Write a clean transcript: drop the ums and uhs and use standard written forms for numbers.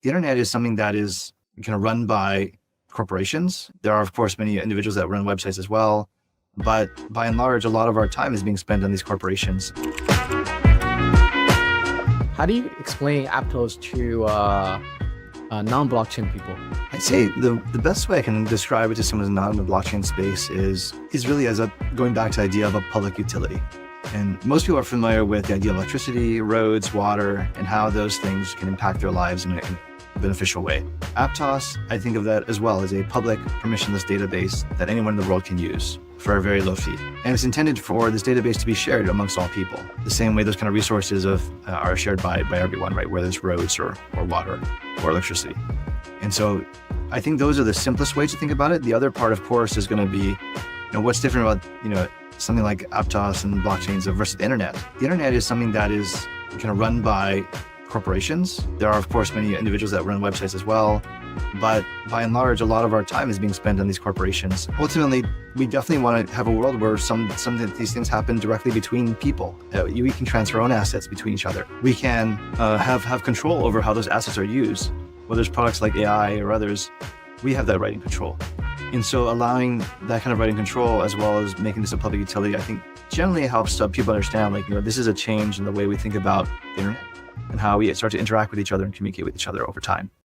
The internet is something that is kind of run by corporations. There are, of course, many individuals that run websites as well, but by and large, a lot of our time is being spent on these corporations. How do you explain Aptos to non-blockchain people? I'd say the best way I can describe it to someone who's not in the blockchain space is really as going back to the idea of a public utility. And most people are familiar with the idea of electricity, roads, water, and how those things can impact their lives in a beneficial way. Aptos, I think of that as well as a public permissionless database that anyone in the world can use for a very low fee. And it's intended for this database to be shared amongst all people, the same way those kind of resources are shared by everyone, right? Whether it's roads or water or electricity. And so I think those are the simplest ways to think about it. The other part, of course, is going to be, what's different about, something like Aptos and blockchains versus the internet. The internet is something that is kind of run by corporations. There are, of course, many individuals that run websites as well, but by and large, a lot of our time is being spent on these corporations. Ultimately, we definitely want to have a world where some of these things happen directly between people. We can transfer our own assets between each other. We can have control over how those assets are used. Whether it's products like AI or others, we have that right in control. And so allowing that kind of right in control, as well as making this a public utility, I think generally helps people understand, this is a change in the way we think about the internet and how we start to interact with each other and communicate with each other over time.